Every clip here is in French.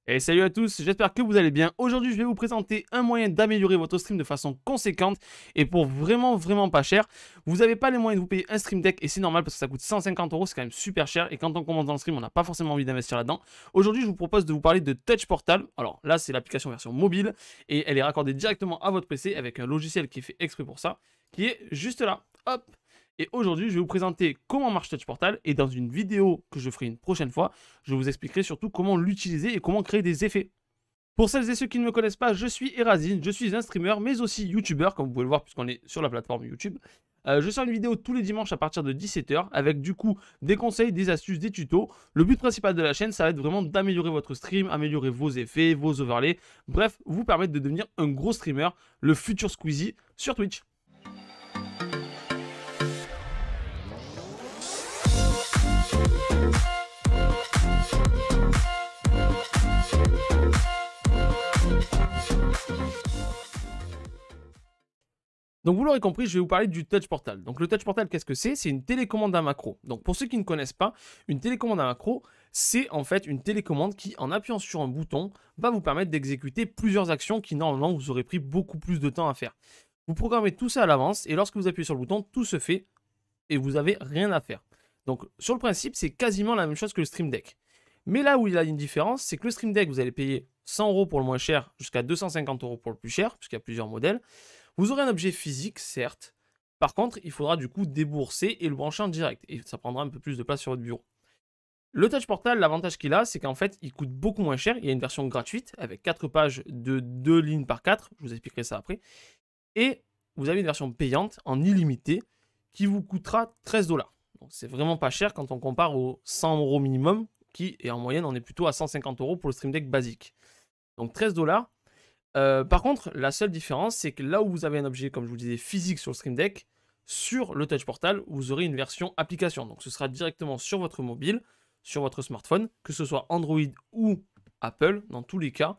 Et salut à tous, j'espère que vous allez bien. Aujourd'hui, je vais vous présenter un moyen d'améliorer votre stream de façon conséquente et pour vraiment pas cher. Vous n'avez pas les moyens de vous payer un Stream Deck et c'est normal parce que ça coûte 150 euros, c'est quand même super cher et quand on commence dans le stream, on n'a pas forcément envie d'investir là-dedans. Aujourd'hui, je vous propose de vous parler de Touch Portal. Alors là, c'est l'application version mobile et elle est raccordée directement à votre PC avec un logiciel qui est fait exprès pour ça, qui est juste là. Hop! Et aujourd'hui, je vais vous présenter comment marche Touch Portal et dans une vidéo que je ferai une prochaine fois, je vous expliquerai surtout comment l'utiliser et comment créer des effets. Pour celles et ceux qui ne me connaissent pas, je suis Erazine, je suis un streamer mais aussi youtubeur, comme vous pouvez le voir puisqu'on est sur la plateforme YouTube. Je sors une vidéo tous les dimanches à partir de 17h avec du coup des conseils, des astuces, des tutos. Le but principal de la chaîne, ça va être vraiment d'améliorer votre stream, améliorer vos effets, vos overlays. Bref, vous permettre de devenir un gros streamer, le futur Squeezie sur Twitch. Donc vous l'aurez compris, je vais vous parler du Touch Portal. Donc le Touch Portal, qu'est-ce que c'est? C'est une télécommande à macro. Donc pour ceux qui ne connaissent pas, une télécommande à macro, c'est en fait une télécommande qui, en appuyant sur un bouton, va vous permettre d'exécuter plusieurs actions qui normalement vous aurez pris beaucoup plus de temps à faire. Vous programmez tout ça à l'avance et lorsque vous appuyez sur le bouton, tout se fait et vous n'avez rien à faire. Donc sur le principe, c'est quasiment la même chose que le Stream Deck. Mais là où il y a une différence, c'est que le Stream Deck, vous allez payer 100 euros pour le moins cher jusqu'à 250 euros pour le plus cher, puisqu'il y a plusieurs modèles. Vous aurez un objet physique, certes. Par contre, il faudra du coup débourser et le brancher en direct. Et ça prendra un peu plus de place sur votre bureau. Le Touch Portal, l'avantage qu'il a, c'est qu'en fait, il coûte beaucoup moins cher. Il y a une version gratuite avec 4 pages de 2 lignes par 4. Je vous expliquerai ça après. Et vous avez une version payante en illimité qui vous coûtera 13 $. Donc c'est vraiment pas cher quand on compare aux 100 euros minimum qui, et en moyenne, on est plutôt à 150 euros pour le Stream Deck basique. Donc 13 $. Par contre, la seule différence, c'est que là où vous avez un objet, comme je vous le disais, physique sur le Stream Deck, sur le Touch Portal, vous aurez une version application. Donc ce sera directement sur votre mobile, sur votre smartphone, que ce soit Android ou Apple. Dans tous les cas,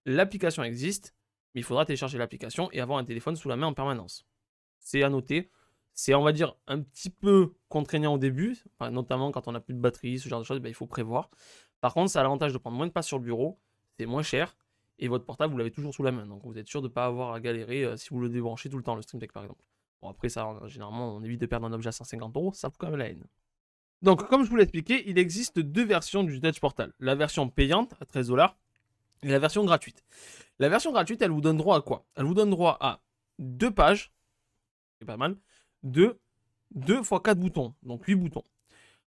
l'application existe, mais il faudra télécharger l'application et avoir un téléphone sous la main en permanence. C'est à noter. C'est, on va dire, un petit peu contraignant au début, notamment quand on n'a plus de batterie, ce genre de choses, il faut prévoir. Par contre, ça a l'avantage de prendre moins de place sur le bureau, c'est moins cher, et votre portable, vous l'avez toujours sous la main. Donc vous êtes sûr de ne pas avoir à galérer si vous le débranchez tout le temps, le Stream Deck par exemple. Bon, après, ça, généralement, on évite de perdre un objet à 150 euros, ça fout quand même la haine. Donc, comme je vous l'ai expliqué, il existe deux versions du Touch Portal. La version payante à 13 $ et la version gratuite. La version gratuite, elle vous donne droit à quoi? Elle vous donne droit à 2 pages, c'est pas mal, de 2 x 4 boutons, donc 8 boutons.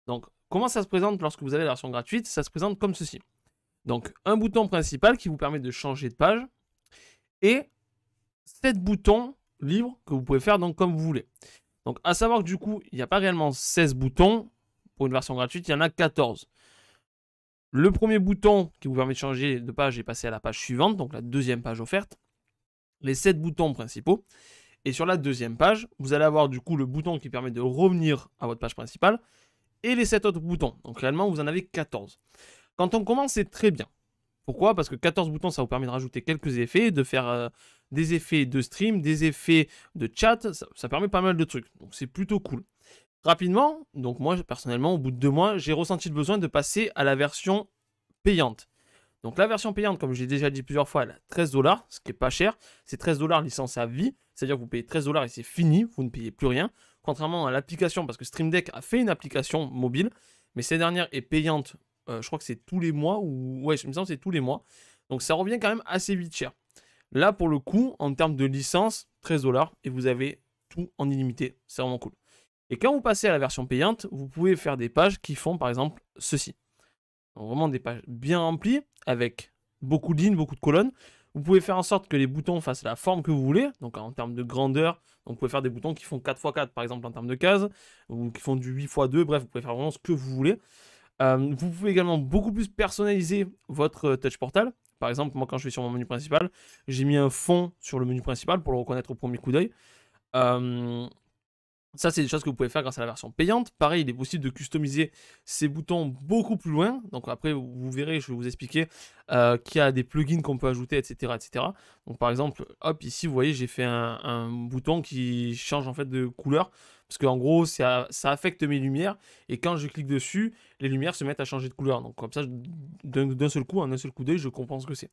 Donc, comment ça se présente lorsque vous avez la version gratuite? Ça se présente comme ceci. Donc, un bouton principal qui vous permet de changer de page et 7 boutons libres que vous pouvez faire donc comme vous voulez. Donc, à savoir que du coup, il n'y a pas réellement 16 boutons. Pour une version gratuite, il y en a 14. Le premier bouton qui vous permet de changer de page est passé à la page suivante, donc la deuxième page offerte. Les 7 boutons principaux. Et sur la deuxième page, vous allez avoir du coup le bouton qui permet de revenir à votre page principale et les 7 autres boutons. Donc réellement, vous en avez 14. Quand on commence, c'est très bien. Pourquoi? Parce que 14 boutons, ça vous permet de rajouter quelques effets, de faire des effets de stream, des effets de chat. Ça permet pas mal de trucs. Donc c'est plutôt cool. Rapidement, donc moi personnellement, au bout de 2 mois, j'ai ressenti le besoin de passer à la version payante. Donc la version payante, comme j'ai déjà dit plusieurs fois, elle a 13 $, ce qui est pas cher. C'est 13 $ licence à vie, c'est-à-dire que vous payez 13 $ et c'est fini, vous ne payez plus rien. Contrairement à l'application, parce que Stream Deck a fait une application mobile, mais cette dernière est payante, je crois que c'est tous les mois, ou ouais, il me semble que c'est tous les mois. Donc ça revient quand même assez vite cher. Là, pour le coup, en termes de licence, 13 $, et vous avez tout en illimité, c'est vraiment cool. Et quand vous passez à la version payante, vous pouvez faire des pages qui font par exemple ceci. Donc vraiment des pages bien remplies, avec beaucoup de lignes, beaucoup de colonnes. Vous pouvez faire en sorte que les boutons fassent la forme que vous voulez, donc en termes de grandeur. Donc vous pouvez faire des boutons qui font 4x4 par exemple en termes de cases, ou qui font du 8x2, bref, vous pouvez faire vraiment ce que vous voulez. Vous pouvez également beaucoup plus personnaliser votre Touch Portal. Par exemple, moi quand je vais sur mon menu principal, j'ai mis un fond sur le menu principal pour le reconnaître au premier coup d'œil. Ça, c'est des choses que vous pouvez faire grâce à la version payante. Pareil, il est possible de customiser ces boutons beaucoup plus loin. Donc après, vous verrez, je vais vous expliquer qu'il y a des plugins qu'on peut ajouter, etc., etc. Donc par exemple, hop, ici, vous voyez, j'ai fait un bouton qui change en fait de couleur. Parce qu'en gros, ça affecte mes lumières. Et quand je clique dessus, les lumières se mettent à changer de couleur. Donc comme ça, d'un seul coup, en un seul coup d'œil, je comprends ce que c'est.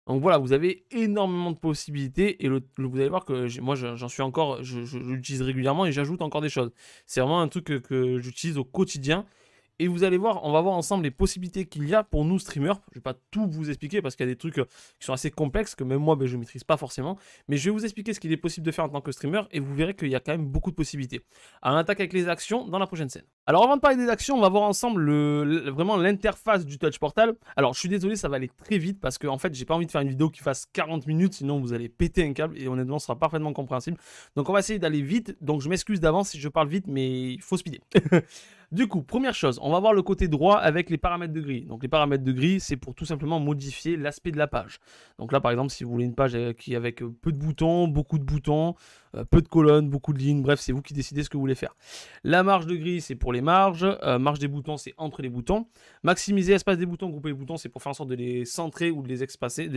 Donc voilà, vous avez énormément de possibilités et vous allez voir que moi j'en suis encore, je l'utilise régulièrement et j'ajoute encore des choses. C'est vraiment un truc que j'utilise au quotidien. Et vous allez voir, on va voir ensemble les possibilités qu'il y a pour nous streamers. Je ne vais pas tout vous expliquer parce qu'il y a des trucs qui sont assez complexes que même moi je ne maîtrise pas forcément. Mais je vais vous expliquer ce qu'il est possible de faire en tant que streamer et vous verrez qu'il y a quand même beaucoup de possibilités. Alors on attaque avec les actions dans la prochaine scène. Alors avant de parler des actions, on va voir ensemble vraiment l'interface du Touch Portal. Alors je suis désolé, ça va aller très vite parce que en fait j'ai pas envie de faire une vidéo qui fasse 40 minutes, sinon vous allez péter un câble et honnêtement ce sera parfaitement compréhensible. Donc on va essayer d'aller vite, donc je m'excuse d'avance si je parle vite mais il faut speeder. Du coup, première chose, on va voir le côté droit avec les paramètres de grille. Donc les paramètres de grille, c'est pour tout simplement modifier l'aspect de la page. Donc là, par exemple, si vous voulez une page qui avec peu de boutons, beaucoup de boutons, peu de colonnes, beaucoup de lignes, bref, c'est vous qui décidez ce que vous voulez faire. La marge de grille, c'est pour les marges. Marge des boutons, c'est entre les boutons. Maximiser l'espace des boutons, grouper les boutons, c'est pour faire en sorte de les centrer ou de les expanser.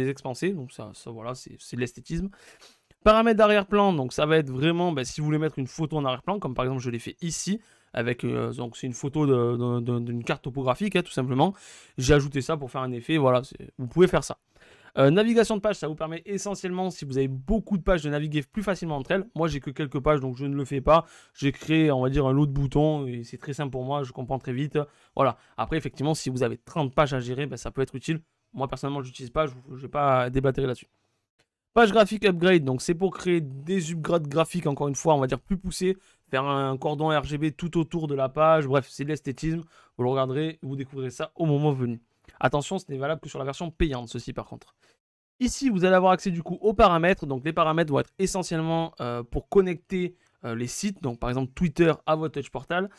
Donc ça voilà, c'est de l'esthétisme. Paramètres d'arrière-plan, donc ça va être vraiment, si vous voulez mettre une photo en arrière-plan, comme par exemple je l'ai fait ici, avec donc c'est une photo d'une carte topographique, tout simplement. J'ai ajouté ça pour faire un effet, voilà, vous pouvez faire ça. Navigation de page, ça vous permet essentiellement, si vous avez beaucoup de pages, de naviguer plus facilement entre elles. Moi, j'ai que quelques pages, donc je ne le fais pas. J'ai créé, on va dire, un lot de boutons, et c'est très simple pour moi, je comprends très vite. Voilà. Après, effectivement, si vous avez 30 pages à gérer, ça peut être utile. Moi, personnellement, je n'utilise pas, je ne vais pas déblatérer là-dessus. Page graphique upgrade, donc c'est pour créer des upgrades graphiques, encore une fois, on va dire plus poussés, faire un cordon RGB tout autour de la page, bref, c'est de l'esthétisme, vous le regarderez, vous découvrirez ça au moment venu. Attention, ce n'est valable que sur la version payante, ceci par contre. Ici, vous allez avoir accès du coup aux paramètres, donc les paramètres vont être essentiellement pour connecter les sites, donc par exemple Twitter à votre Touch Portal.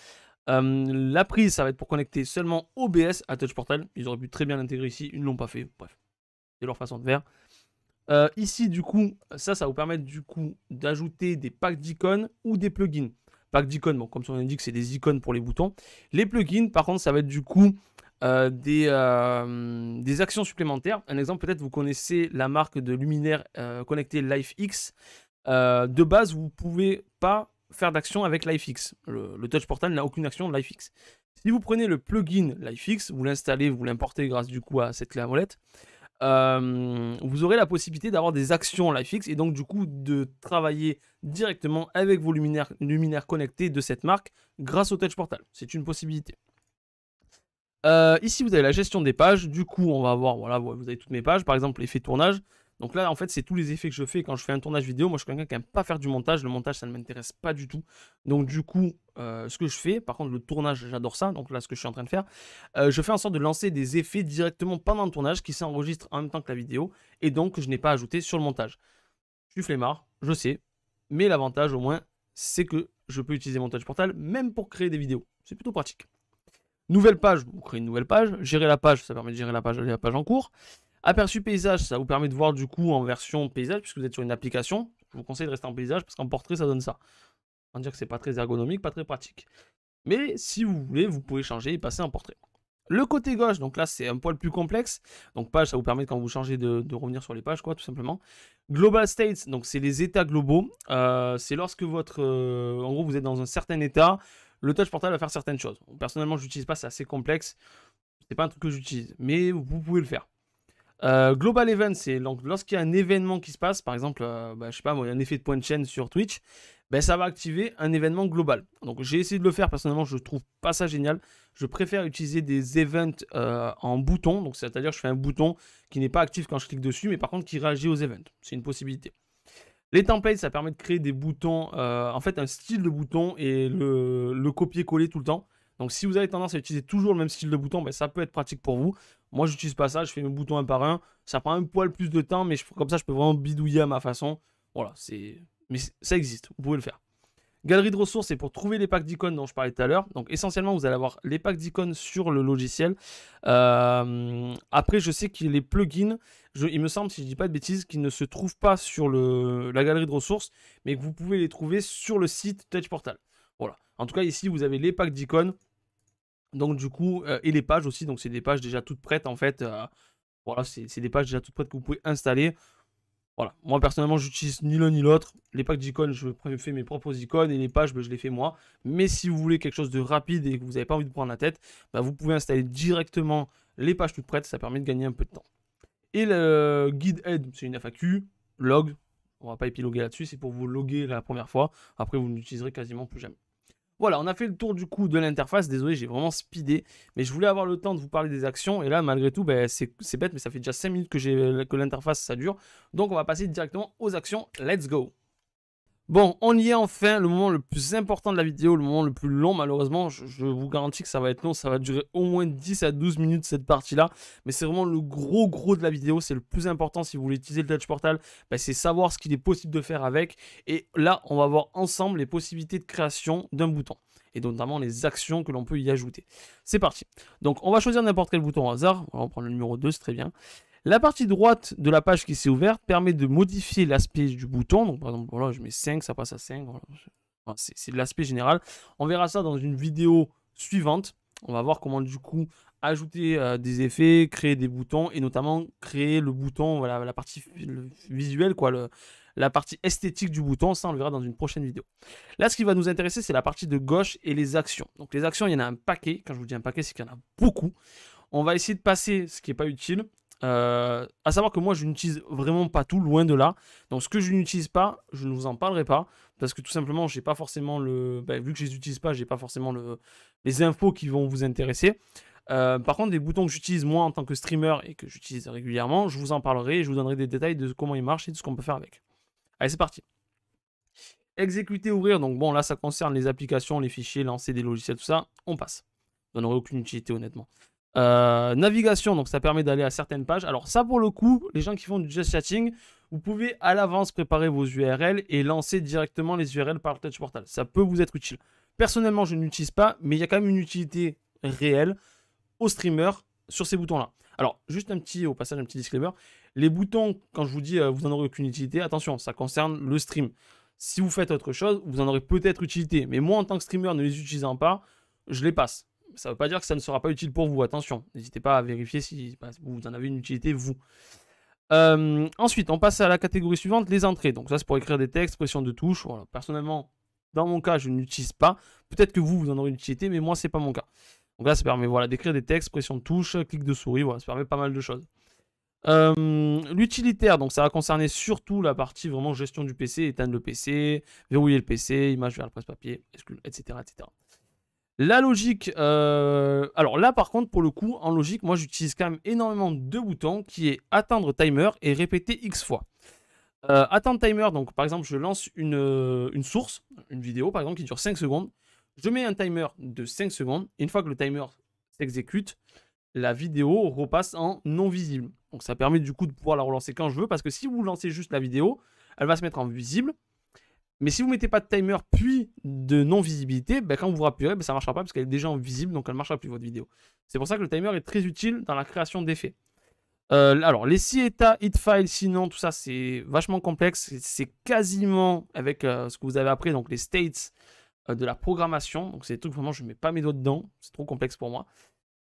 La prise, ça va être pour connecter seulement OBS à Touch Portal, ils auraient pu très bien l'intégrer ici, ils ne l'ont pas fait, bref, c'est leur façon de faire. Ici, du coup, ça vous permet du coup d'ajouter des packs d'icônes ou des plugins. Packs d'icônes, bon, comme son indique, c'est des icônes pour les boutons. Les plugins, par contre, ça va être du coup des actions supplémentaires. Un exemple, peut-être vous connaissez la marque de luminaire connecté LifeX. De base, vous ne pouvez pas faire d'action avec LifeX. Le Touch Portal n'a aucune action LifeX. Si vous prenez le plugin LifeX, vous l'installez, vous l'importez grâce du coup à cette clé à molette. Vous aurez la possibilité d'avoir des actions LifeX et donc du coup de travailler directement avec vos luminaires connectés de cette marque grâce au Touch Portal. C'est une possibilité. Ici vous avez la gestion des pages. Du coup on va avoir, voilà, vous avez toutes mes pages. Par exemple l'effet tournage. Donc là en fait c'est tous les effets que je fais quand je fais un tournage vidéo. Moi je suis quelqu'un qui n'aime pas faire du montage. Le montage ça ne m'intéresse pas du tout. Donc du coup ce que je fais, par contre le tournage j'adore ça. Donc là ce que je suis en train de faire, je fais en sorte de lancer des effets directement pendant le tournage qui s'enregistrent en même temps que la vidéo. Et donc je n'ai pas ajouté sur le montage. Je suis flemmard, je sais. Mais l'avantage au moins c'est que je peux utiliser mon Touch Portal même pour créer des vidéos. C'est plutôt pratique. Nouvelle page, vous créez une nouvelle page. Gérer la page, ça permet de gérer la page en cours. Aperçu paysage, ça vous permet de voir du coup en version paysage, puisque vous êtes sur une application. Je vous conseille de rester en paysage, parce qu'en portrait, ça donne ça. On va dire que c'est pas très ergonomique, pas très pratique. Mais si vous voulez, vous pouvez changer et passer en portrait. Le côté gauche, donc là c'est un poil plus complexe. Donc page, ça vous permet quand vous changez de revenir sur les pages, quoi, tout simplement. Global States, donc c'est les états globaux. C'est lorsque votre, en gros, vous êtes dans un certain état, le Touch Portal va faire certaines choses. Personnellement, je l'utilise pas, c'est assez complexe. C'est pas un truc que j'utilise, mais vous pouvez le faire. Global Event, c'est lorsqu'il y a un événement qui se passe, par exemple, je sais pas, moi, il y a un effet de point de chaîne sur Twitch, ça va activer un événement global. Donc j'ai essayé de le faire, personnellement, je trouve pas ça génial. Je préfère utiliser des events en bouton, donc c'est-à-dire que je fais un bouton qui n'est pas actif quand je clique dessus, mais par contre qui réagit aux events. C'est une possibilité. Les templates, ça permet de créer des boutons, en fait un style de bouton et le copier-coller tout le temps. Donc si vous avez tendance à utiliser toujours le même style de bouton, ça peut être pratique pour vous. Moi, je n'utilise pas ça, je fais mes boutons un par un. Ça prend un poil plus de temps, mais comme ça, je peux vraiment bidouiller à ma façon. Voilà, mais ça existe, vous pouvez le faire. Galerie de ressources, c'est pour trouver les packs d'icônes dont je parlais tout à l'heure. Donc essentiellement, vous allez avoir les packs d'icônes sur le logiciel. Après, je sais que les plugins, il me semble, si je ne dis pas de bêtises, qu'ils ne se trouvent pas sur la galerie de ressources, mais que vous pouvez les trouver sur le site Touch Portal. En tout cas, ici, vous avez les packs d'icônes. Donc, du coup, et les pages aussi. Donc, c'est des pages déjà toutes prêtes, en fait. Voilà, c'est des pages déjà toutes prêtes que vous pouvez installer. Voilà, moi personnellement j'utilise ni l'un ni l'autre. Les packs d'icônes, je fais mes propres icônes et les pages, je les fais moi. Mais si vous voulez quelque chose de rapide et que vous n'avez pas envie de prendre la tête, bah, vous pouvez installer directement les pages toutes prêtes, ça permet de gagner un peu de temps. Et le guide aide, c'est une FAQ, log, on va pas épiloguer là-dessus, c'est pour vous loguer la première fois. Après vous n'utiliserez quasiment plus jamais. Voilà, on a fait le tour du coup de l'interface. Désolé, j'ai vraiment speedé. Mais je voulais avoir le temps de vous parler des actions. Et là, malgré tout, ben, c'est bête, mais ça fait déjà 5 minutes que l'interface, ça dure. Donc, on va passer directement aux actions. Let's go! Bon, on y est enfin, le moment le plus important de la vidéo, le moment le plus long malheureusement, je vous garantis que ça va être long, ça va durer au moins 10 à 12 minutes cette partie-là, mais c'est vraiment le gros de la vidéo, c'est le plus important si vous voulez utiliser le Touch Portal, bah, c'est savoir ce qu'il est possible de faire avec, et là on va voir ensemble les possibilités de création d'un bouton, et notamment les actions que l'on peut y ajouter. C'est parti, donc on va choisir n'importe quel bouton au hasard, on va prendre le numéro 2, c'est très bien. La partie droite de la page qui s'est ouverte permet de modifier l'aspect du bouton. Donc, par exemple, voilà, je mets 5, ça passe à 5. Voilà. Enfin, c'est l'aspect général. On verra ça dans une vidéo suivante. On va voir comment, du coup, ajouter des effets, créer des boutons et notamment créer le bouton, voilà, la partie visuelle, quoi, la partie esthétique du bouton. Ça, on le verra dans une prochaine vidéo. Là, ce qui va nous intéresser, c'est la partie de gauche et les actions. Donc, les actions, il y en a un paquet. Quand je vous dis un paquet, c'est qu'il y en a beaucoup. On va essayer de passer ce qui n'est pas utile. À savoir que moi je n'utilise vraiment pas tout, loin de là. Donc ce que je n'utilise pas, je ne vous en parlerai pas. Parce que tout simplement, j'ai pas forcément vu que je les utilise pas, j'ai pas forcément les infos qui vont vous intéresser. Par contre, les boutons que j'utilise moi en tant que streamer et que j'utilise régulièrement, je vous en parlerai et je vous donnerai des détails de comment ils marchent et de ce qu'on peut faire avec. Allez, c'est parti. Exécuter, ouvrir. Donc bon, là ça concerne les applications, les fichiers, lancer des logiciels, tout ça. On passe. Ça n'aurait aucune utilité honnêtement. Navigation, donc ça permet d'aller à certaines pages. Alors ça pour le coup, les gens qui font du just chatting, vous pouvez à l'avance préparer vos URL et lancer directement les URL par le Touch Portal. Ça peut vous être utile. Personnellement, je n'utilise pas, mais il y a quand même une utilité réelle aux streamers sur ces boutons-là. Alors, juste au passage, un petit disclaimer. Les boutons, quand je vous dis vous n'en aurez aucune utilité, attention, ça concerne le stream. Si vous faites autre chose, vous en aurez peut-être utilité. Mais moi, en tant que streamer, ne les utilisant pas, je les passe. Ça ne veut pas dire que ça ne sera pas utile pour vous, attention. N'hésitez pas à vérifier si vous en avez une utilité, vous. Ensuite, on passe à la catégorie suivante, les entrées. Donc ça, c'est pour écrire des textes, pression de touche. Voilà. Personnellement, dans mon cas, je n'utilise pas. Peut-être que vous en aurez une utilité, mais moi, c'est pas mon cas. Donc là, ça permet d'écrire des textes, pression de touche, clic de souris, voilà, ça permet pas mal de choses. L'utilitaire, donc ça va concerner surtout la partie vraiment gestion du PC, éteindre le PC, verrouiller le PC, image vers le presse-papier, etc., etc. La logique, alors là par contre pour le coup en logique moi j'utilise quand même énormément de boutons qui est attendre timer et répéter X fois. Attendre timer, donc par exemple je lance une source, une vidéo par exemple qui dure 5 secondes, je mets un timer de 5 secondes, et une fois que le timer s'exécute, la vidéo repasse en non visible. Donc ça permet du coup de pouvoir la relancer quand je veux, parce que si vous lancez juste la vidéo, elle va se mettre en visible. Mais si vous ne mettez pas de timer puis de non-visibilité, ben quand vous rappellerez, ben ça ne marchera pas parce qu'elle est déjà en visible, donc elle ne marchera plus votre vidéo. C'est pour ça que le timer est très utile dans la création d'effets. Alors, les si états, hit file, sinon, tout ça, c'est vachement complexe. C'est quasiment avec ce que vous avez appris, donc les states de la programmation. Donc, c'est des trucs vraiment, je ne mets pas mes doigts dedans. C'est trop complexe pour moi.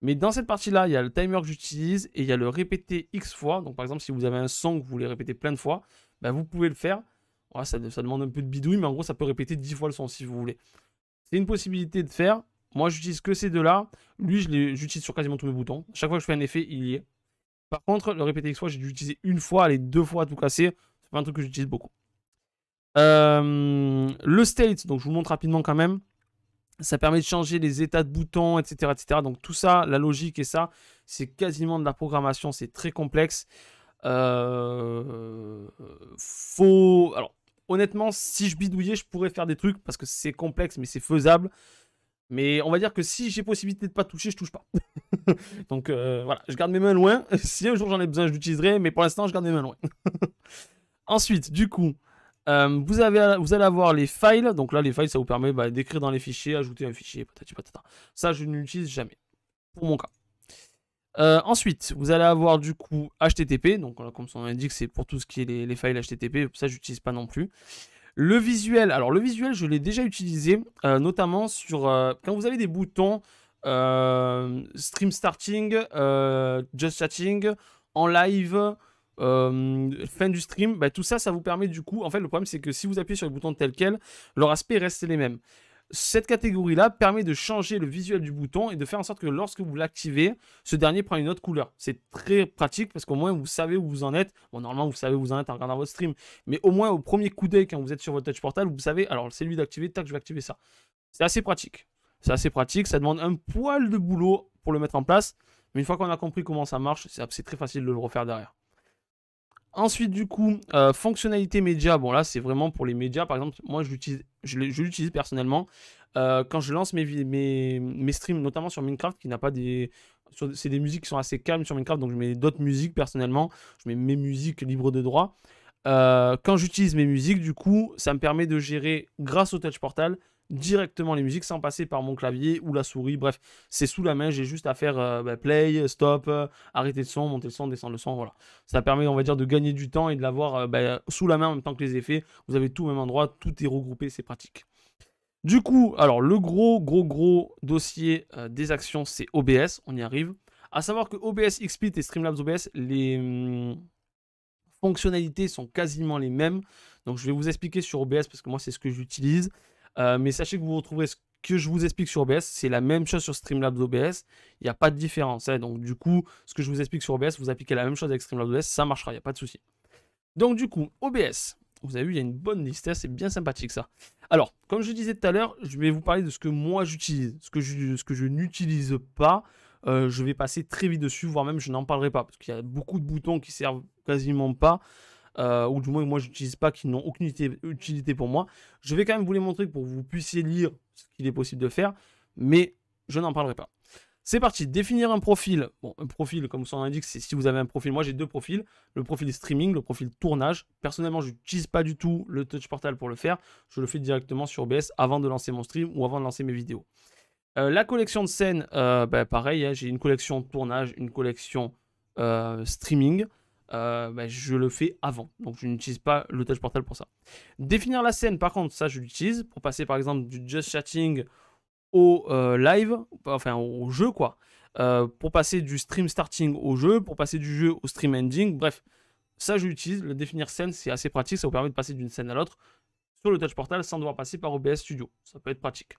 Mais dans cette partie-là, il y a le timer que j'utilise et il y a le répéter X fois. Donc, par exemple, si vous avez un son que vous voulez répéter plein de fois, ben, vous pouvez le faire. Ouais, ça demande un peu de bidouille, mais en gros, ça peut répéter 10 fois le son si vous voulez. C'est une possibilité de faire. Moi, j'utilise que ces deux-là. Lui, j'utilise sur quasiment tous mes boutons. Chaque fois que je fais un effet, il y est. Par contre, le répéter X fois, j'ai dû l'utiliser une fois, allez, 2 fois à tout casser. C'est pas un truc que j'utilise beaucoup. Le state, donc je vous montre rapidement quand même. Ça permet de changer les états de boutons, etc., etc. Donc tout ça, la logique et ça, c'est quasiment de la programmation. C'est très complexe. Alors, honnêtement, si je bidouillais, je pourrais faire des trucs parce que c'est complexe, mais c'est faisable. Mais on va dire que si j'ai possibilité de pas toucher, je touche pas. Donc voilà, je garde mes mains loin. Si un jour j'en ai besoin, je l'utiliserai, mais pour l'instant, je garde mes mains loin. Ensuite, du coup, vous allez avoir les files. Donc là, les files, ça vous permet d'écrire dans les fichiers, ajouter un fichier, patati patata. Ça, je ne l'utilise jamais, pour mon cas. Ensuite, vous allez avoir du coup HTTP, donc comme son nom l'indique, c'est pour tout ce qui est les files HTTP, ça j'utilise pas non plus. Le visuel, alors le visuel, je l'ai déjà utilisé, notamment sur quand vous avez des boutons stream starting, just chatting, en live, fin du stream, bah, tout ça, ça vous permet du coup, en fait, le problème, c'est que si vous appuyez sur les boutons tels quels, leur aspect reste les mêmes. Cette catégorie-là permet de changer le visuel du bouton et de faire en sorte que lorsque vous l'activez, ce dernier prend une autre couleur. C'est très pratique parce qu'au moins vous savez où vous en êtes. Bon, normalement, vous savez où vous en êtes en regardant votre stream, mais au moins au premier coup d'œil quand vous êtes sur votre touch portal, vous savez, alors c'est lui d'activer, tac, je vais activer ça. C'est assez pratique. C'est assez pratique, ça demande un poil de boulot pour le mettre en place, mais une fois qu'on a compris comment ça marche, c'est très facile de le refaire derrière. Ensuite, du coup, fonctionnalité média. Bon, là, c'est vraiment pour les médias. Par exemple, moi, je l'utilise personnellement quand je lance mes streams, notamment sur Minecraft, qui n'a pas des... C'est des musiques qui sont assez calmes sur Minecraft, donc je mets d'autres musiques personnellement. Je mets mes musiques libres de droit. Quand j'utilise mes musiques, du coup, ça me permet de gérer, grâce au Touch Portal, directement les musiques sans passer par mon clavier ou la souris. Bref, c'est sous la main, j'ai juste à faire play, stop, arrêter le son, monter le son, descendre le son, voilà. Ça permet, on va dire, de gagner du temps et de l'avoir sous la main en même temps que les effets. Vous avez tout au même endroit, tout est regroupé, c'est pratique. Du coup, alors le gros dossier des actions, c'est OBS, on y arrive. À savoir que OBS XSplit et Streamlabs OBS, les fonctionnalités sont quasiment les mêmes. Donc je vais vous expliquer sur OBS parce que moi c'est ce que j'utilise. Mais sachez que vous retrouverez ce que je vous explique sur OBS, c'est la même chose sur Streamlabs OBS. Il n'y a pas de différence. Hein. Donc du coup, ce que je vous explique sur OBS, vous appliquez la même chose avec Streamlabs OBS, ça marchera, il n'y a pas de souci. Donc du coup, OBS, vous avez vu, il y a une bonne liste, hein, c'est bien sympathique ça. Alors, comme je disais tout à l'heure, je vais vous parler de ce que moi j'utilise. Ce que je n'utilise pas, je vais passer très vite dessus, voire même je n'en parlerai pas, parce qu'il y a beaucoup de boutons qui servent quasiment pas. Ou du moins moi j'utilise pas, qui n'ont aucune utilité pour moi. Je vais quand même vous les montrer pour que vous puissiez lire ce qu'il est possible de faire, mais je n'en parlerai pas. C'est parti, définir un profil. Bon, un profil, comme son nom l'indique, c'est si vous avez un profil. Moi j'ai deux profils, le profil streaming, le profil tournage. Personnellement, je n'utilise pas du tout le Touch Portal pour le faire. Je le fais directement sur OBS avant de lancer mon stream ou avant de lancer mes vidéos. La collection de scènes, pareil, hein, j'ai une collection tournage, une collection streaming. Je le fais avant. Donc, je n'utilise pas le Touch Portal pour ça. Définir la scène, par contre, ça, je l'utilise pour passer, par exemple, du Just Chatting au live, enfin, au jeu, quoi. Pour passer du stream starting au jeu, pour passer du jeu au stream ending. Bref, ça, je l'utilise. Le définir scène, c'est assez pratique. Ça vous permet de passer d'une scène à l'autre sur le Touch Portal sans devoir passer par OBS Studio. Ça peut être pratique.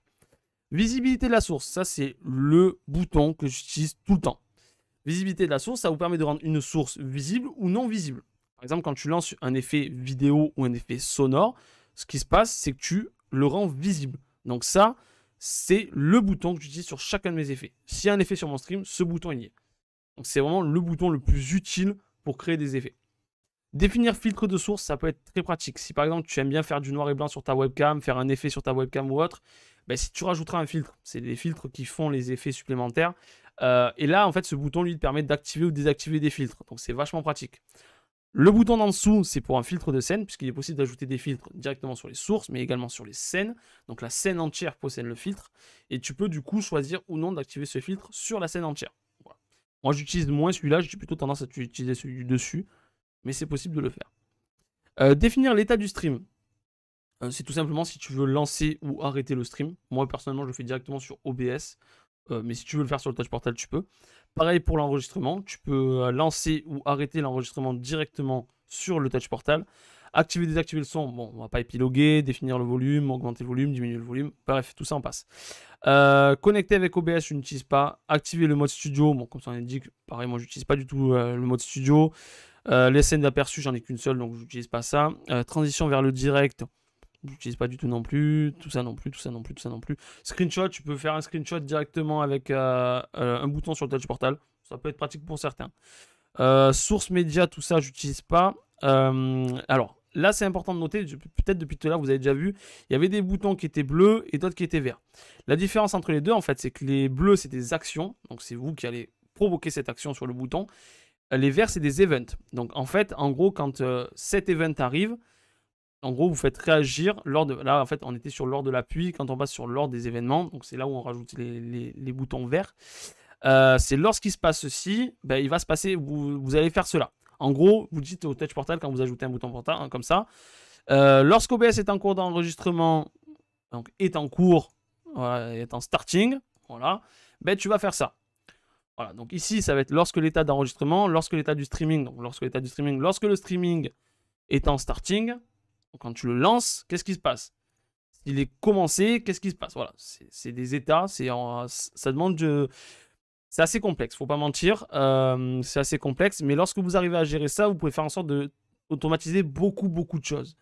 Visibilité de la source, ça, c'est le bouton que j'utilise tout le temps. Visibilité de la source, ça vous permet de rendre une source visible ou non visible. Par exemple, quand tu lances un effet vidéo ou un effet sonore, ce qui se passe, c'est que tu le rends visible. Donc ça, c'est le bouton que j'utilise sur chacun de mes effets. S'il y a un effet sur mon stream, ce bouton il y est. Donc c'est vraiment le bouton le plus utile pour créer des effets. Définir filtre de source, ça peut être très pratique. Si par exemple tu aimes bien faire du noir et blanc sur ta webcam, faire un effet sur ta webcam ou autre, si tu rajouteras un filtre, c'est des filtres qui font les effets supplémentaires. Et là, en fait, ce bouton lui te permet d'activer ou désactiver des filtres. Donc, c'est vachement pratique. Le bouton d'en dessous, c'est pour un filtre de scène, puisqu'il est possible d'ajouter des filtres directement sur les sources, mais également sur les scènes. Donc, la scène entière possède le filtre. Et tu peux du coup choisir ou non d'activer ce filtre sur la scène entière. Voilà. Moi, j'utilise moins celui-là. J'ai plutôt tendance à utiliser celui du dessus. Mais c'est possible de le faire. Définir l'état du stream. C'est tout simplement si tu veux lancer ou arrêter le stream. Moi, personnellement, je le fais directement sur OBS. Mais si tu veux le faire sur le Touch Portal, tu peux. Pareil pour l'enregistrement, tu peux lancer ou arrêter l'enregistrement directement sur le Touch Portal. Activer, désactiver le son, bon, on va pas épiloguer, définir le volume, augmenter le volume, diminuer le volume, bref, tout ça en passe. Connecter avec OBS, je n'utilise pas. Activer le mode studio, bon, comme ça on indique, pareil, moi j'utilise pas du tout le mode studio. Les scènes d'aperçu, j'en ai qu'une seule, donc j'utilise pas ça. Transition vers le direct, j'utilise pas du tout non plus, tout ça non plus, tout ça non plus, tout ça non plus. Screenshot, tu peux faire un screenshot directement avec un bouton sur le Touch Portal. Ça peut être pratique pour certains. Source média, tout ça, j'utilise pas. Alors, là, c'est important de noter, peut-être depuis tout à l'heure, vous avez déjà vu, il y avait des boutons qui étaient bleus et d'autres qui étaient verts. La différence entre les deux, en fait, c'est que les bleus, c'est des actions. Donc, c'est vous qui allez provoquer cette action sur le bouton. Les verts, c'est des events. Donc, en fait, en gros, quand cet event arrive, en gros, vous faites réagir lors de... Là, en fait, on était sur l'ordre de l'appui. Quand on passe sur l'ordre des événements, donc c'est là où on rajoute les boutons verts. C'est lorsqu'il se passe ceci, il va se passer... Vous allez faire cela. En gros, vous dites au Touch Portal, quand vous ajoutez un bouton portal comme ça, Lorsqu'OBS est en cours d'enregistrement, donc est en cours, voilà, est en starting, voilà, ben tu vas faire ça. Voilà, donc ici, ça va être lorsque l'état d'enregistrement, lorsque l'état du streaming, donc lorsque le streaming est en starting, donc quand tu le lances, qu'est-ce qui se passe? S'il est commencé, qu'est-ce qui se passe? Voilà, c'est des états, ça demande de... C'est assez complexe, faut pas mentir, c'est assez complexe, mais lorsque vous arrivez à gérer ça, vous pouvez faire en sorte d'automatiser beaucoup de choses.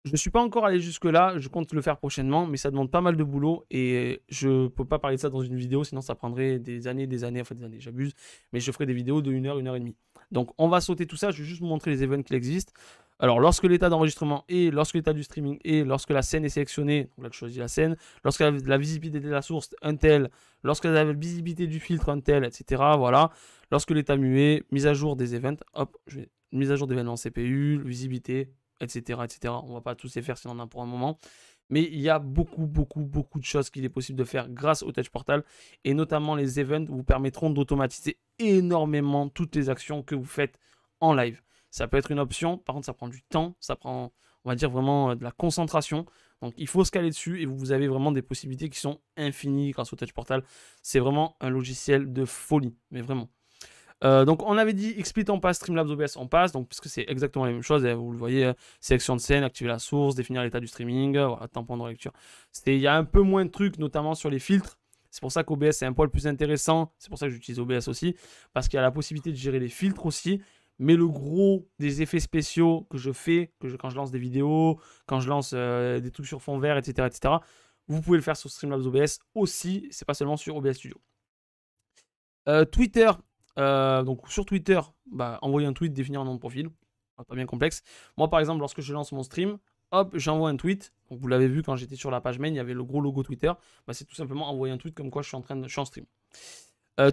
Je ne suis pas encore allé jusque-là, je compte le faire prochainement, mais ça demande pas mal de boulot et je ne peux pas parler de ça dans une vidéo, sinon ça prendrait des années, enfin des années, j'abuse, mais je ferai des vidéos de 1 heure, 1 heure et demie. Donc on va sauter tout ça, je vais juste vous montrer les events qui existent. Alors lorsque l'état d'enregistrement est, lorsque l'état du streaming est, lorsque la scène est sélectionnée, donc là je choisis la scène, lorsque la visibilité de la source, un tel, lorsque la visibilité du filtre, un tel, etc. Voilà. Lorsque l'état muet, mise à jour des events, hop, mise à jour d'événements CPU, visibilité, etc., etc. On va pas tous les faire si on en a pour un moment. Mais il y a beaucoup de choses qu'il est possible de faire grâce au Touch Portal. Et notamment les events vous permettront d'automatiser énormément toutes les actions que vous faites en live. Ça peut être une option, par contre ça prend du temps, ça prend, on va dire vraiment de la concentration. Donc il faut se caler dessus et vous avez vraiment des possibilités qui sont infinies grâce au Touch Portal. C'est vraiment un logiciel de folie, mais vraiment. Donc on avait dit XSplit on passe, Streamlabs OBS on passe, donc puisque c'est exactement la même chose, vous le voyez, sélection de scène, activer la source, définir l'état du streaming, voilà, tampon de lecture. Il y a un peu moins de trucs, notamment sur les filtres. C'est pour ça qu'OBS est un poil plus intéressant, c'est pour ça que j'utilise OBS aussi, parce qu'il y a la possibilité de gérer les filtres aussi. Mais le gros des effets spéciaux que je fais, quand je lance des vidéos, quand je lance des trucs sur fond vert, etc., vous pouvez le faire sur Streamlabs OBS aussi, c'est pas seulement sur OBS Studio. Twitter. Donc sur Twitter, envoyer un tweet, définir un nom de profil, pas bien complexe. Moi par exemple, lorsque je lance mon stream, hop, j'envoie un tweet. Donc vous l'avez vu quand j'étais sur la page main, il y avait le gros logo Twitter. C'est tout simplement envoyer un tweet comme quoi je suis en stream.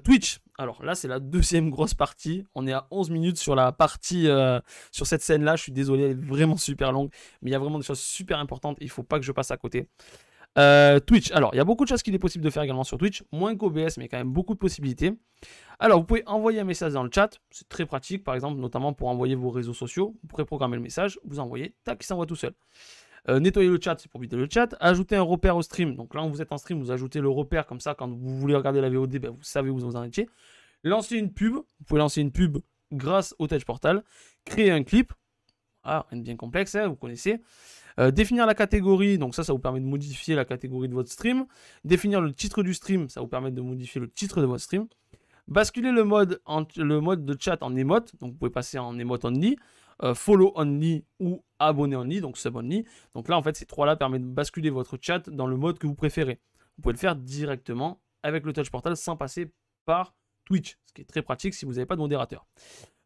Twitch, alors là c'est la deuxième grosse partie. On est à 11 minutes sur la partie, sur cette scène là. Je suis désolé, elle est vraiment super longue, mais il y a vraiment des choses super importantes. Il ne faut pas que je passe à côté. Twitch, alors il y a beaucoup de choses qu'il est possible de faire également sur Twitch, moins qu'OBS, mais quand même beaucoup de possibilités. Alors vous pouvez envoyer un message dans le chat, c'est très pratique, par exemple, notamment pour envoyer vos réseaux sociaux. Vous pourrez programmer le message, vous envoyez, tac, il s'envoie tout seul. Nettoyer le chat, c'est pour vider le chat. Ajouter un repère au stream, donc là, quand vous êtes en stream, vous ajoutez le repère, comme ça, quand vous voulez regarder la VOD, vous savez où vous en étiez. Lancer une pub, vous pouvez lancer une pub grâce au Touch Portal. Créer un clip, rien de bien complexe, hein, vous connaissez. Définir la catégorie, donc ça vous permet de modifier la catégorie de votre stream. Définir le titre du stream, ça vous permet de modifier le titre de votre stream. Basculer le mode de chat en emote, donc vous pouvez passer en emote only, follow only ou abonné only, donc sub only. Donc là en fait ces trois-là permettent de basculer votre chat dans le mode que vous préférez. Vous pouvez le faire directement avec le Touch Portal sans passer par Twitch, ce qui est très pratique si vous n'avez pas de modérateur.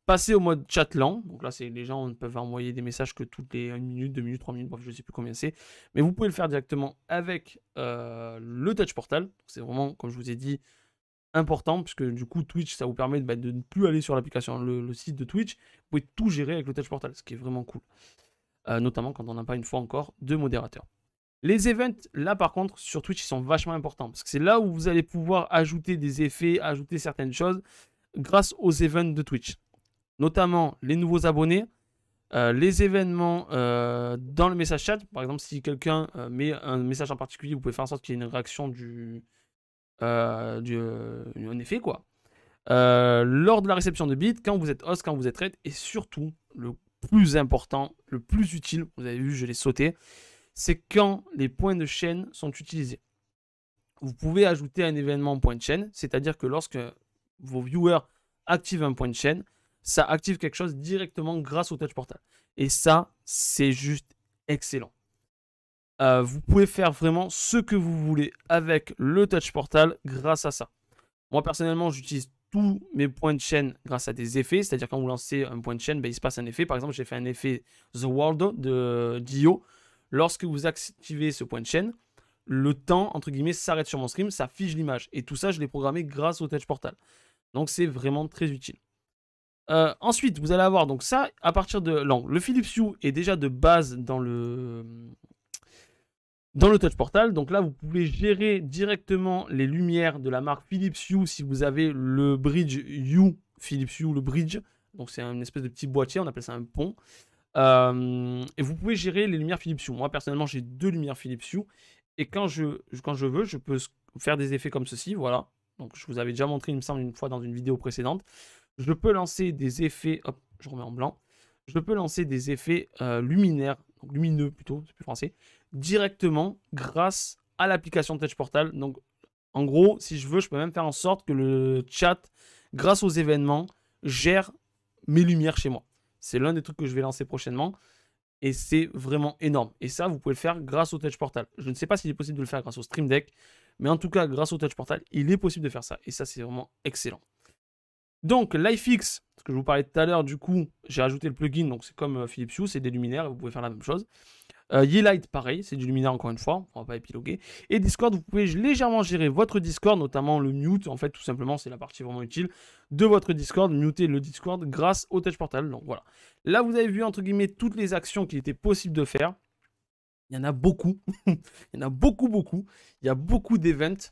Passer au mode chat lent, donc là les gens peuvent envoyer des messages que toutes les 1 minute, 2 minutes, 3 minutes, bref je ne sais plus combien c'est, mais vous pouvez le faire directement avec le Touch Portal. C'est vraiment, comme je vous ai dit, important, puisque du coup Twitch ça vous permet de ne plus aller sur l'application, le site de Twitch, vous pouvez tout gérer avec le Touch Portal, ce qui est vraiment cool, notamment quand on n'a pas une fois encore de modérateur. Les events, là par contre, sur Twitch, ils sont vachement importants, parce que c'est là où vous allez pouvoir ajouter des effets, ajouter certaines choses, grâce aux events de Twitch. Notamment les nouveaux abonnés, les événements dans le message chat. Par exemple, si quelqu'un met un message en particulier, vous pouvez faire en sorte qu'il y ait une réaction un effet quoi. Lors de la réception de bits, quand vous êtes host, quand vous êtes raid, et surtout, le plus important, le plus utile, vous avez vu, je l'ai sauté, c'est quand les points de chaîne sont utilisés. Vous pouvez ajouter un événement point de chaîne, c'est-à-dire que lorsque vos viewers activent un point de chaîne, ça active quelque chose directement grâce au Touch Portal. Et ça, c'est juste excellent. Vous pouvez faire vraiment ce que vous voulez avec le Touch Portal grâce à ça. Moi, personnellement, j'utilise tous mes points de chaîne grâce à des effets. C'est-à-dire quand vous lancez un point de chaîne, il se passe un effet. Par exemple, j'ai fait un effet The World de Dio. Lorsque vous activez ce point de chaîne, le temps, entre guillemets, s'arrête sur mon stream, ça fige l'image. Et tout ça, je l'ai programmé grâce au Touch Portal. Donc, c'est vraiment très utile. Ensuite, vous allez avoir donc ça à partir de l'angle. Le Philips Hue est déjà de base dans le Touch Portal. Donc là, vous pouvez gérer directement les lumières de la marque Philips Hue si vous avez le bridge Hue Philips Hue, le bridge. Donc c'est une espèce de petit boîtier, on appelle ça un pont. Et vous pouvez gérer les lumières Philips Hue. Moi, personnellement, j'ai 2 lumières Philips Hue. Et quand je veux, je peux faire des effets comme ceci, voilà. Donc, je vous avais déjà montré, il me semble, une fois dans une vidéo précédente. Je peux lancer des effets, hop, je remets en blanc. Je peux lancer des effets luminaires, donc lumineux plutôt, c'est plus français, directement grâce à l'application Touch Portal. Donc, en gros, si je veux, je peux même faire en sorte que le chat, grâce aux événements, gère mes lumières chez moi. C'est l'un des trucs que je vais lancer prochainement. Et c'est vraiment énorme. Et ça, vous pouvez le faire grâce au Touch Portal. Je ne sais pas s'il est possible de le faire grâce au Stream Deck. Mais en tout cas, grâce au Touch Portal, il est possible de faire ça. Et ça, c'est vraiment excellent. Donc, LifeX, ce que je vous parlais tout à l'heure, du coup, j'ai rajouté le plugin. Donc, c'est comme Philips Hue, c'est des luminaires. Vous pouvez faire la même chose. Yeelight, pareil, c'est du luminaire encore une fois, on va pas épiloguer. Et Discord, vous pouvez légèrement gérer votre Discord, notamment le mute, en fait, tout simplement, c'est la partie vraiment utile de votre Discord, muter le Discord grâce au Touch Portal. Donc voilà. Là, vous avez vu, entre guillemets, toutes les actions qu'il était possible de faire. Il y en a beaucoup. Il y en a beaucoup, beaucoup. Il y a beaucoup d'events.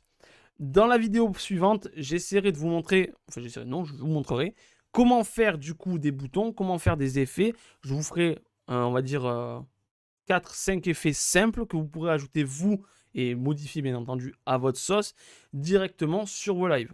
Dans la vidéo suivante, j'essaierai de vous montrer, enfin, non, je vous montrerai comment faire du coup des boutons, comment faire des effets. Je vous ferai, on va dire, 4-5 effets simples que vous pourrez ajouter vous et modifier bien entendu à votre sauce directement sur vos lives.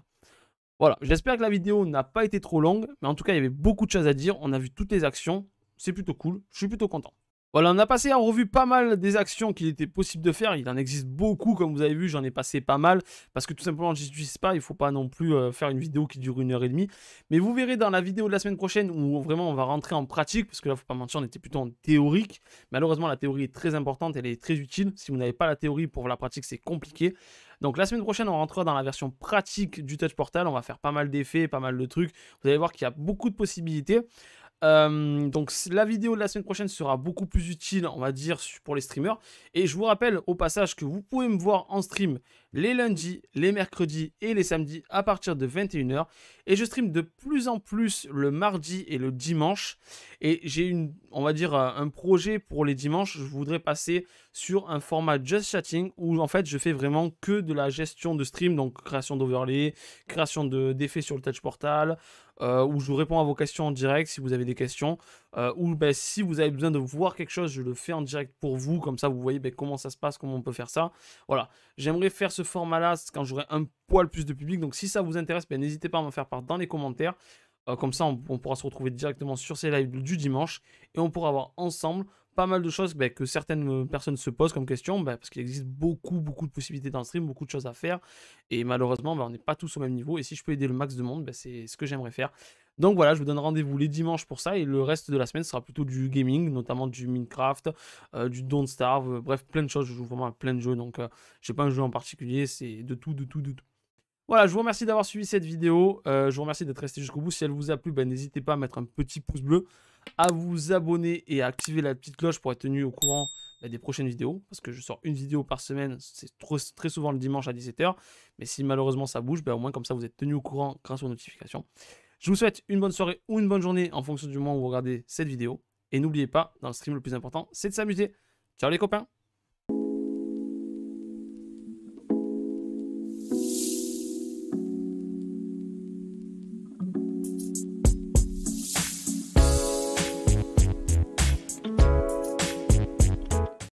Voilà, j'espère que la vidéo n'a pas été trop longue, mais en tout cas il y avait beaucoup de choses à dire, on a vu toutes les actions, c'est plutôt cool, je suis plutôt content. Voilà, on a passé en revue pas mal des actions qu'il était possible de faire. Il en existe beaucoup, comme vous avez vu, j'en ai passé pas mal. Parce que tout simplement, je n'utilise pas, il ne faut pas non plus faire une vidéo qui dure 1h30. Mais vous verrez dans la vidéo de la semaine prochaine où vraiment on va rentrer en pratique. Parce que là, il ne faut pas mentir, on était plutôt en théorique. Malheureusement, la théorie est très importante, elle est très utile. Si vous n'avez pas la théorie pour la pratique, c'est compliqué. Donc la semaine prochaine, on rentrera dans la version pratique du Touch Portal. On va faire pas mal d'effets, pas mal de trucs. Vous allez voir qu'il y a beaucoup de possibilités. Donc la vidéo de la semaine prochaine sera beaucoup plus utile, on va dire, pour les streamers. Et je vous rappelle au passage que vous pouvez me voir en stream les lundis, les mercredis et les samedis à partir de 21 h. Et je stream de plus en plus le mardi et le dimanche. Et j'ai on va dire, un projet pour les dimanches. Je voudrais passer sur un format Just Chatting où en fait je fais vraiment que de la gestion de stream, donc création d'overlay, création d'effets sur le Touch Portal, où je vous réponds à vos questions en direct si vous avez des questions, ou ben, si vous avez besoin de voir quelque chose, je le fais en direct pour vous, comme ça vous voyez ben, comment ça se passe, comment on peut faire ça. Voilà, j'aimerais faire ce format-là quand j'aurai un poil plus de public, donc si ça vous intéresse, ben, n'hésitez pas à m'en faire part dans les commentaires. Comme ça, on pourra se retrouver directement sur ces lives du dimanche et on pourra avoir ensemble pas mal de choses ben, que certaines personnes se posent comme question, ben, parce qu'il existe beaucoup de possibilités dans le stream, beaucoup de choses à faire. Et malheureusement, ben, on n'est pas tous au même niveau. Et si je peux aider le max de monde, ben, c'est ce que j'aimerais faire. Donc voilà, je vous donne rendez-vous les dimanches pour ça. Et le reste de la semaine sera plutôt du gaming, notamment du Minecraft, du Don't Starve, bref, plein de choses. Je joue vraiment à plein de jeux. Donc, je n'ai pas un jeu en particulier, c'est de tout. Voilà, je vous remercie d'avoir suivi cette vidéo. Je vous remercie d'être resté jusqu'au bout. Si elle vous a plu, ben, n'hésitez pas à mettre un petit pouce bleu, à vous abonner et à activer la petite cloche pour être tenu au courant des prochaines vidéos. Parce que je sors une vidéo par semaine. C'est très souvent le dimanche à 17 h. Mais si malheureusement ça bouge, ben, au moins comme ça vous êtes tenu au courant grâce aux notifications. Je vous souhaite une bonne soirée ou une bonne journée en fonction du moment où vous regardez cette vidéo. Et n'oubliez pas, dans le stream, le plus important, c'est de s'amuser. Ciao les copains!